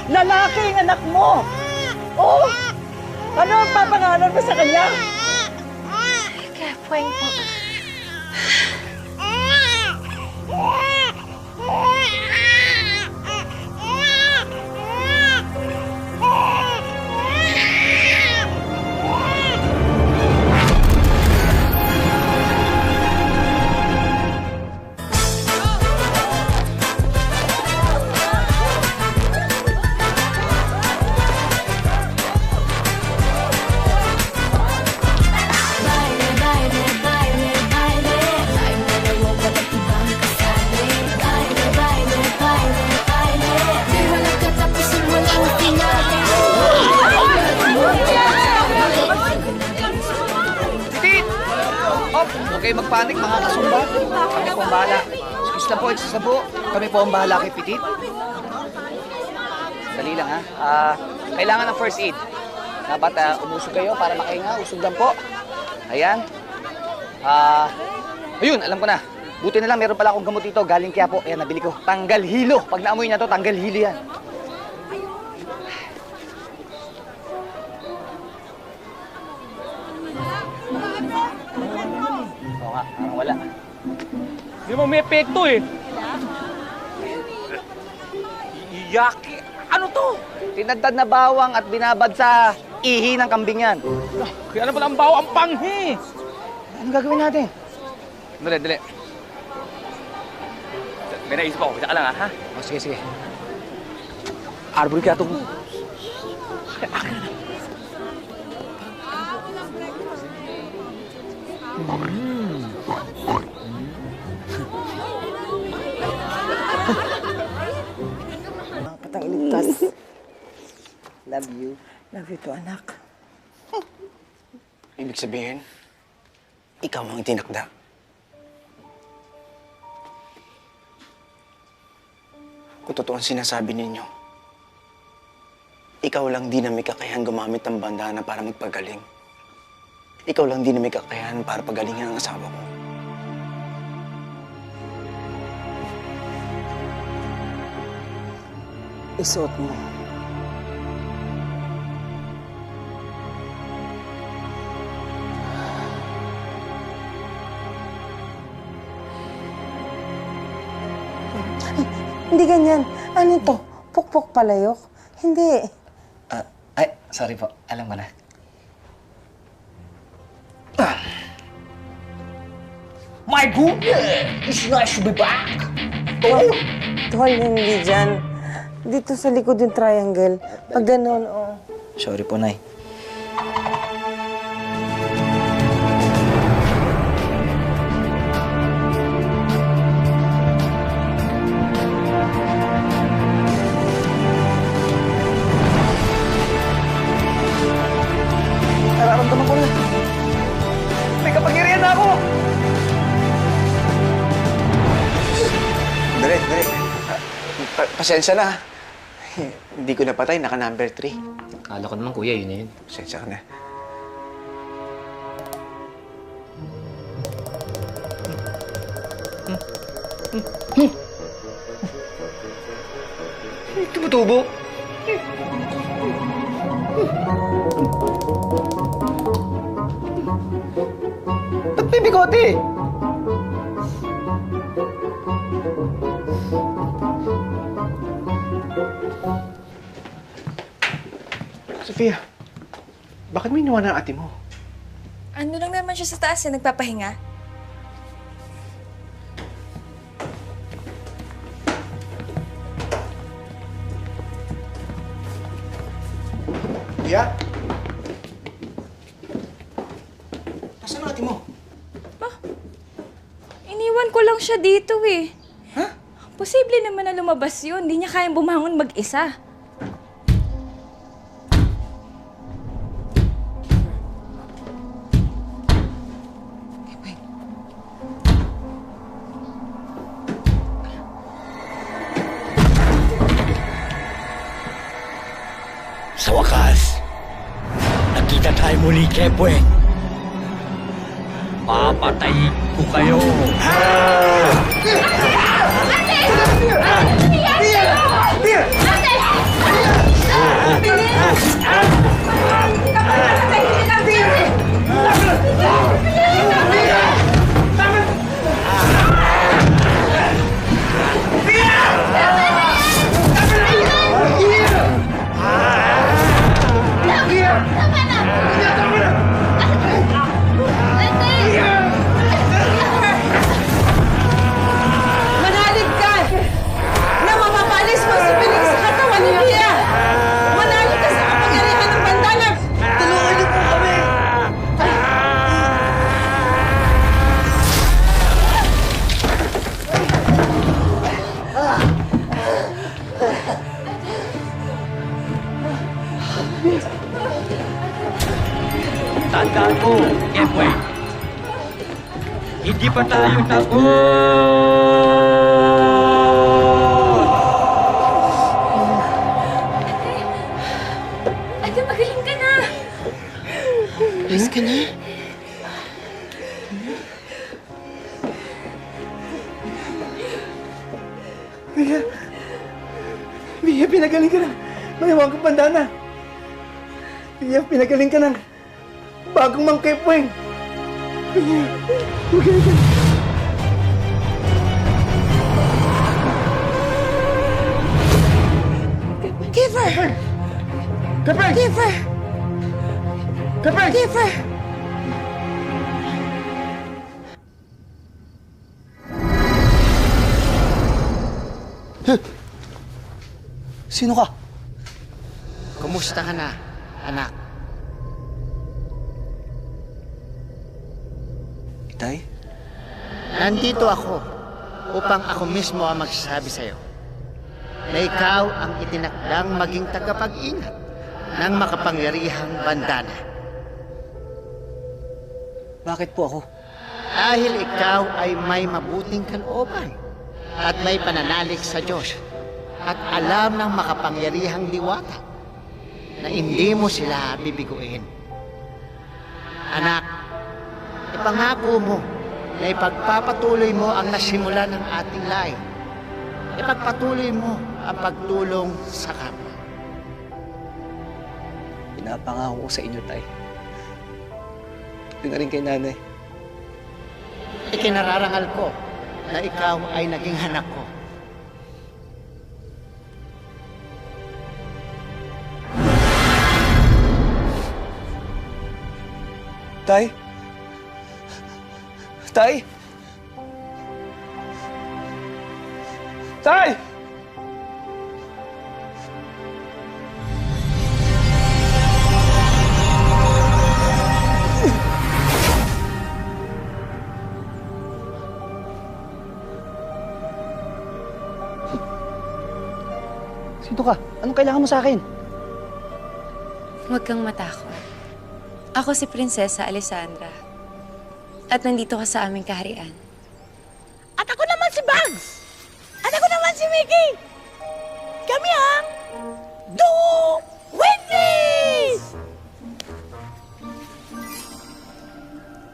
Lalaki ang anak mo! Oh! Ano ang papangalan mo sa kanya? Kepweng po. Huwag kayo magpanik, mga kasumba. Kami po ang bahala. Excuse lang po, excuse lang po. Kami po ang bahala kay Petit. Dali lang, ha? Kailangan ng first aid. Dapat umusog kayo para makahinga. Usog lang po. Ayan. Ayun, alam ko na. Buti na lang, meron pala akong gamot dito. Galing kaya po. Ayan, nabili ko. Tanggal hilo. Pag naamoy niya to, tanggal hilo yan. Oo nga, parang wala. Hindi mo may epekto eh. Yaki! Ano to? Tinadtad na bawang at binabad sa ihi ng kambing yan. Kaya naman ang bawa ang panghi. Anong gagawin natin? Dali, dali. May naisip ako. Isa ka lang ha? Oh, sige, sige. Arbor kaya itong... Patang iligtas. Love you. Love you too, anak. Ibig sabihin, ikaw ang itinakda. Kung totoo ang sinasabi ninyo, ikaw lang di na may kakayahan gumamit ng bandana para magpagaling. Ikaw lang di na may kakayahan para pagalingin ang asawa ko. Isuot mo. Hindi ganyan. Ano to? Pukpok palayok? Hindi. Ay, sorry po. Alam ko na. My goodness! It's nice to be back! Tol, hindi dyan. Dito sa likod yung triangle. Pag ganun, oh. Sorry po, Nay. Nararamdaman ko na. May kapangyarihan na ako! Dali, dali. Pasensya na. Hindi ko napatay, naka number 3. Kala ko naman, kuya, yun na yun. Pasensya ka na. Tumutubo. Ba't may bigote? Sofia, bakit may iniwan ang ate mo? Ano lang naman siya sa taas nagpapahinga? Kuya? Nasaan ang ate mo? Iniwan ko lang siya dito eh. Ha? Posible naman na lumabas yun. Hindi niya kayang bumangon mag-isa. Sa wakas, nakita tayo muli, Kepweng. Papatayin ko kayo. Ate! Tandaan ko, Kepwe. Hindi pa tayo tapos! Ate, magaling ka na! Alis ka na. Mia, pinagaling ka ng mayawang kang bandana. Mia, pinagaling ka ng bagong Mang Kepweng. Mia, magaling ka. Kiefer! Kepweng! Kiefer! Kepweng! Kiefer! Sino ka? Kumusta ka na, anak? Itay? Nandito ako upang ako mismo ang magsasabi sa'yo na ikaw ang itinakdang maging tagapag-ingat ng makapangyarihang bandana. Bakit po ako? Dahil ikaw ay may mabuting kalooban at may pananalig sa Diyos at alam ng makapangyarihang diwata na hindi mo sila bibiguin. Anak, ipangako mo na ipagpapatuloy mo ang nasimula ng ating lahi. Ipagpatuloy mo ang pagtulong sa kapwa. Pinapangako ko sa inyo, Tay. Ito na rin kay nanay. Ikinararangal ko na ikaw ay naging anak ko. Tay? Tay? Tay! Sino ka? Anong kailangan mo sa akin? Huwag kang matakot. Ako si Prinsesa Alessandra. At nandito ka sa aming kaharian. At ako naman si Bugs! At ako naman si Mickey! Kami ang The Witness!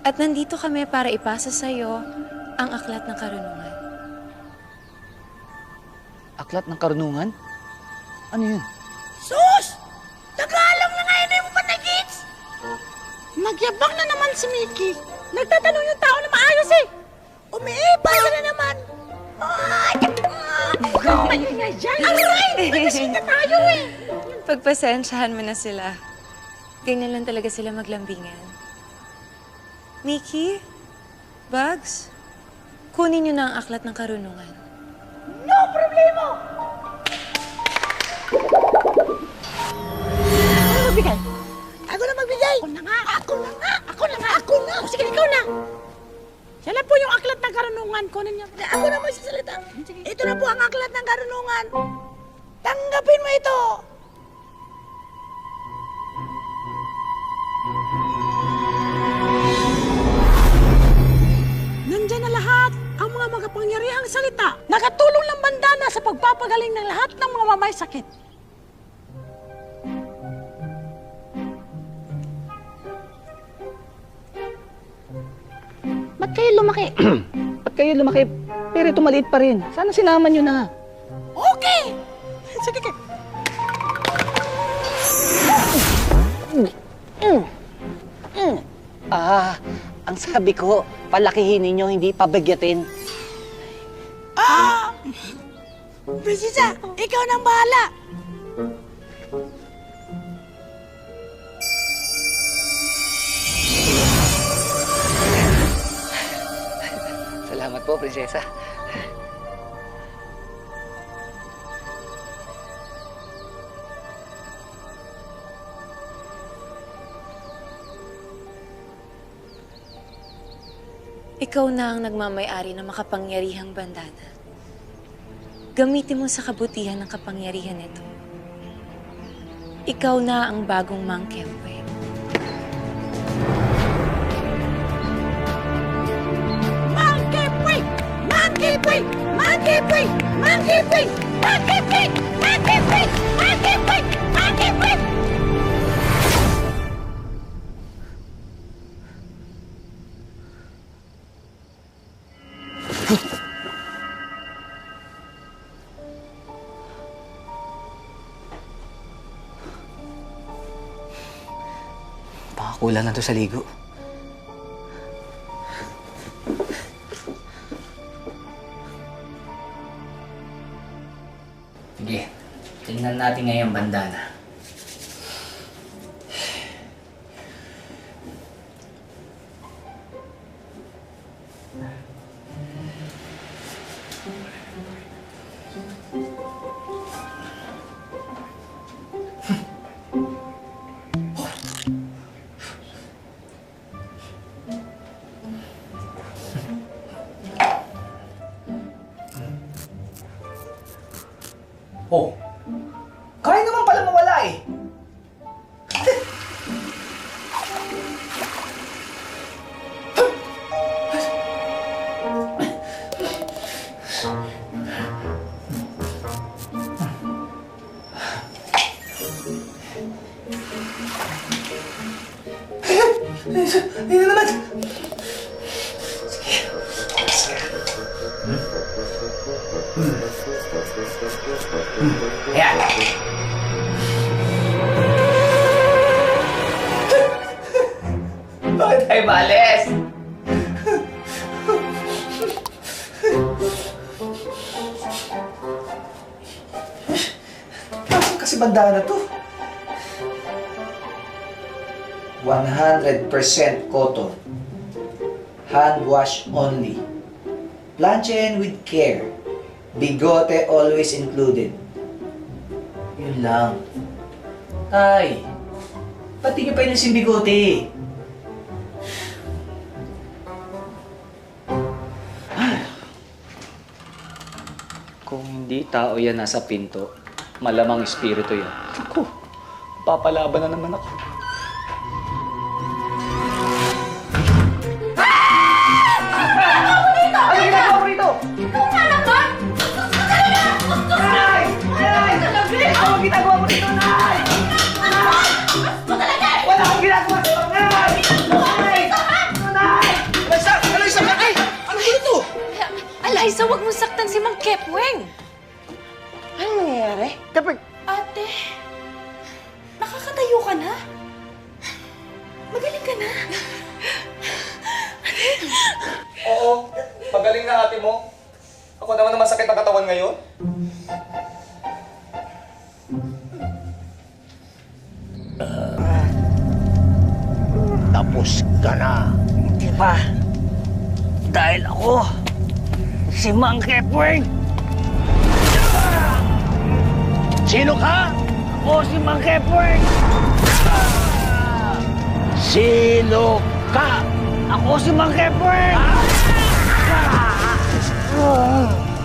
At nandito kami para ipasa sa'yo ang aklat ng karunungan. Aklat ng karunungan? Ano yun? Sus! Tagalog na nga yun mo pa na kids! Nagyabang na naman si Mickey. Nagtatanong yung tao na maayos eh. Umiiba ka na naman. Ay! Aray! Magisita tayo eh. Pagpasensyahan mo na sila. Ganyan lang talaga sila maglambingan. Mickey? Bugs? Kunin niyo na ang aklat ng karunungan. No problema! Ano magbigay? Ako na magbigay! Ako na nga! Ako na nga! Ako na nga! Ako na! Sige, ikaw na! Yan na po yung aklat ng karunungan. Kunin niyo. Ako na magsasalita. Ito na po ang aklat ng karunungan. Tanggapin mo ito! Nandyan na lahat ang mga makapangyarihang salita. Nakatulong ng bandana sa pagpapagaling ng lahat ng mga mamay sakit. Ba't kayo lumaki? Ba't kayo lumaki? Pero ito maliit pa rin. Sana sinama nyo na. Okay! Sige ka. Ang sabi ko, palakihin ninyo, hindi pabagyatin. Prinsesa, ikaw nang bahala. Salamat po, prinsesa. Ikaw na ang nagmamay-ari ng makapangyarihang bandana. Gamitin mo sa kabutihan ng kapangyarihan nito. Ikaw na ang bagong Mang Kepweng. Monkey Pig! Monkey Pig! Monkey Pig! Monkey Pig! Monkey Pig! Monkey Pig! Monkey Pig! Baka kulang na to sa ligo. Sige, tingnan natin ngayon bandana. Oh, kaya naman pala mawala eh. Ayun na naman! Ayan. Bakit tayo maalis? Nasaan kasi bandana to? 100% cotton. Hand wash only. Planchen with care. Bigote always included. Yun lang. Tay, ba't di niyo pa yung bigote? Kung hindi tao yan nasa pinto, malamang espiritu yan. Ako, papalaban na naman ako. Ano ginagawa mo rito? Ikaw nga naman! Nay! Nay! Ano ang ginagawa mo rito, Nay? Wala akong ginagawa sa iyo, Nay! Nay! Nay! Alaysa! Ay! Ano ba ito? Eliza, wag mo saktan si Mang Kepweng! Ano nangyayari? Ate, nakakatayo ka na? Magaling ka na? Oo, magaling na ate mo. Ako naman ang masakit ang katawan ngayon. Tapos ka na. Hindi pa. Dahil ako, si Mang Kepweng. Sino ka? Ako si Mang Kepweng. Sino ka? Ako si Mang Kepweng.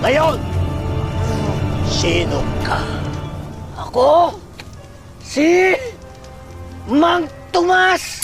Ngayon, sino ka? Ako, si Mang Tomas.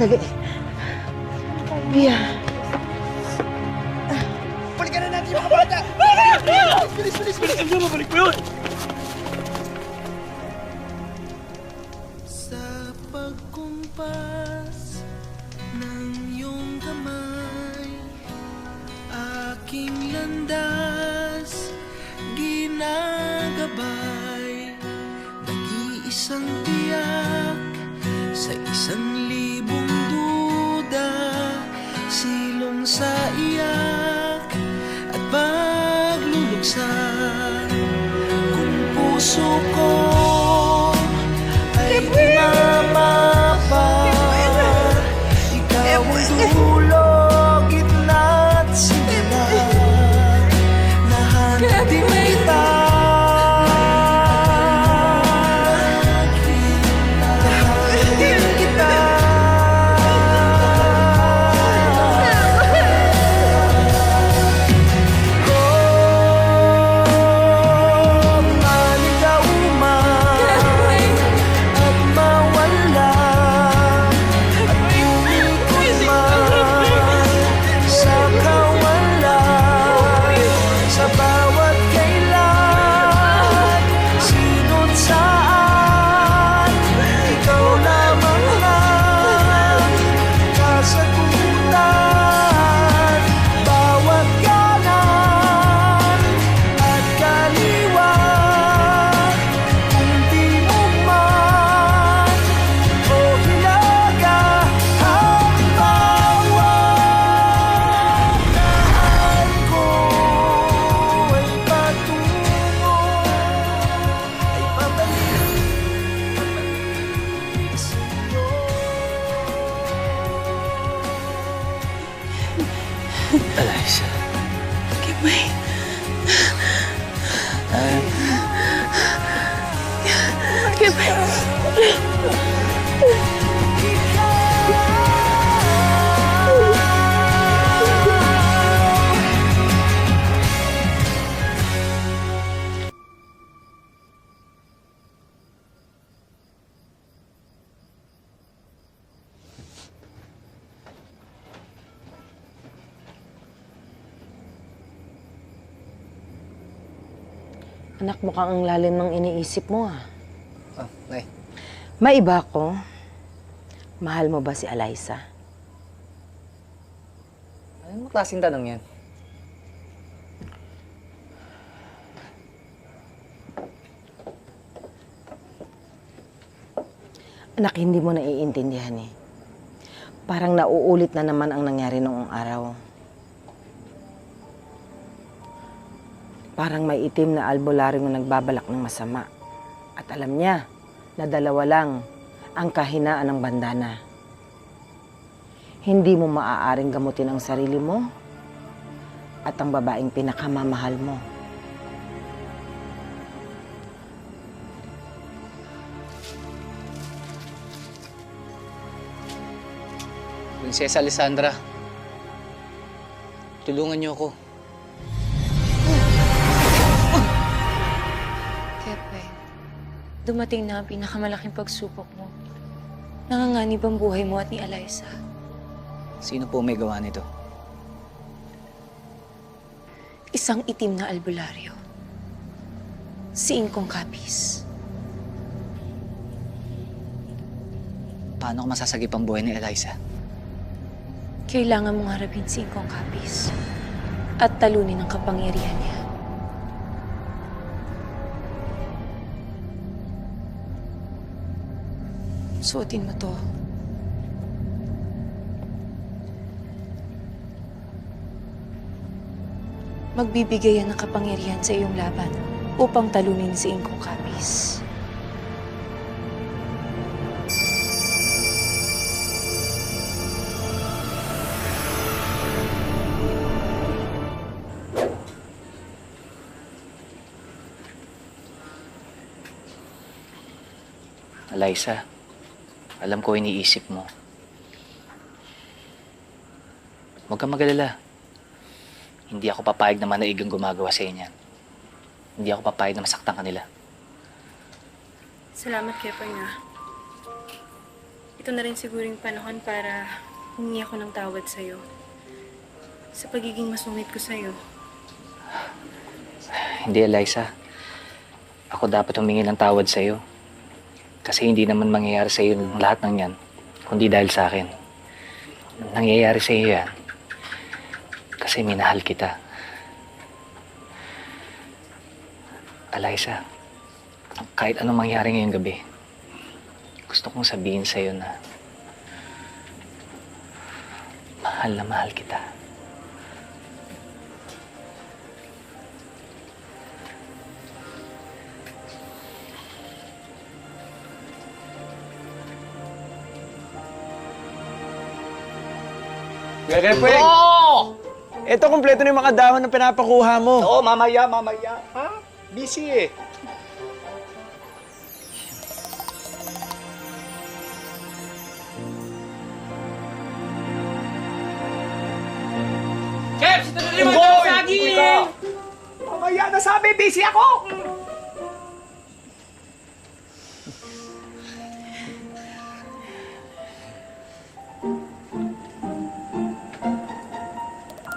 Dali. Pia. Balikan na natin yung mga bata! Bilis! Ang mo, balik mo yun! Sa pagkumpas ng iyong kamay, aking landas ginagabay, nag-iisang tiyak sa 1,000 duda, silong sa iyak at pagluluksa. Kung puso ko ay umamapa, ikaw ang dulo, gitna at simula, nahanapin kita. Nahanapin kita. Manigaw man at mawala, at umikot man sa kawalan, sa bawat kailan, sino't saan, ikaw lamang ang kasagutan. Bawat kanan at kaliwa, kung di mo man o hilaga ang bawat daan ko ay patungo, ay pabalik sa'yo. Eliza. Kimay. Kimay. Anak, mukhang ang lalim ng iniisip mo, ah. Oh, Nay. Maiba ko. Mahal mo ba si Eliza? Anong klaseng tanong yan? Anak, hindi mo naiintindihan eh. Parang nauulit na naman ang nangyari noong araw. Parang may itim na albularyong nagbabalak ng masama. At alam niya na dalawa lang ang kahinaan ng bandana. Hindi mo maaaring gamutin ang sarili mo at ang babaeng pinakamamahal mo. Prinsesa Alessandra, tulungan niyo ako. Kepe, dumating na ang pinakamalaking pagsubok mo. Nanganganib ang buhay mo at ni Eliza. Sino po may gawa nito? Isang itim na albularyo. Si Ingkong Kapis. Paano ko masasagip ang buhay ni Eliza? Kailangan mong harapin si Ingkong Kapis at talunin ang kapangyarihan niya. Suotin mo to. Magbibigay yan ng kapangyarihan sa iyong laban upang talunin si Ingkong Kapis. Eliza, alam ko iniisip mo. Huwag kang mag-alala. Hindi ako papayag na manaigang gumagawa sa inyan. Hindi ako papayag na masaktan kanila. Salamat, Kepoy, nga. ito na rin siguro yung panahon para humingi ako ng tawad sa'yo. Sa pagiging masungit ko sa'yo. Hindi, Eliza. Ako dapat humingi ng tawad sa'yo. Kasi hindi naman mangyayari sa'yo lahat ng yan, kundi dahil sa akin. Nangyayari sa'yo yan kasi minahal kita. Eliza, kahit anong mangyari ngayong gabi, gusto kong sabihin sa'yo na mahal kita. Gagay po Ito, kompleto na yung mga dahon na pinapakuha mo. Oo, mamaya. Ha? Busy eh. Keps, ito na naman ang saging! Mamaya na sabi, busy ako!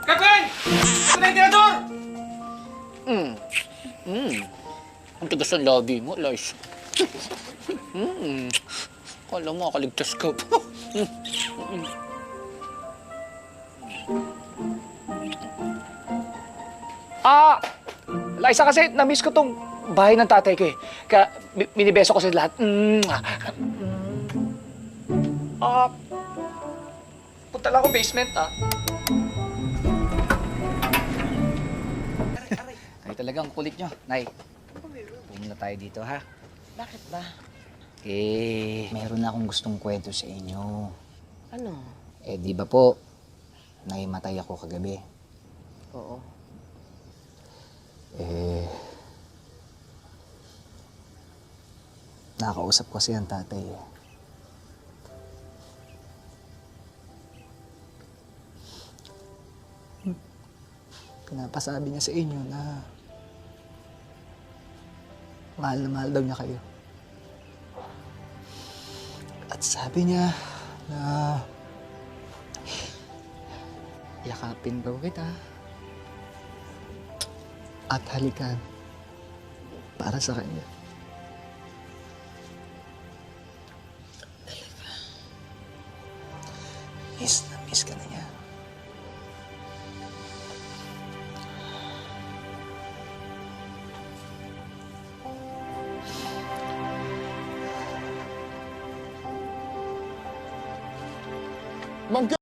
Kapten! Ito na yung tirador! Ang tigas ang labi mo, Eliza. Kala mo, akaligtas ka pa. Liza, kasi na-miss ko tong bahay ng tatay ko eh. Kaya minibeso ko sa lahat. Punta lang ako basement Ay, talagang kulit nyo. Nay, pumunta tayo dito, ha? Bakit ba? Meron na akong gustong kwento sa inyo. Ano? Di ba po, naimatay ako kagabi. Oo. Nakausap ko siya ang tatay. Pinapasabi niya sa inyo na mahal na mahal daw niya kayo. At sabi niya na yakapin daw kita at halikan para sa kanya. Miss na miss ka na niya. Mangga!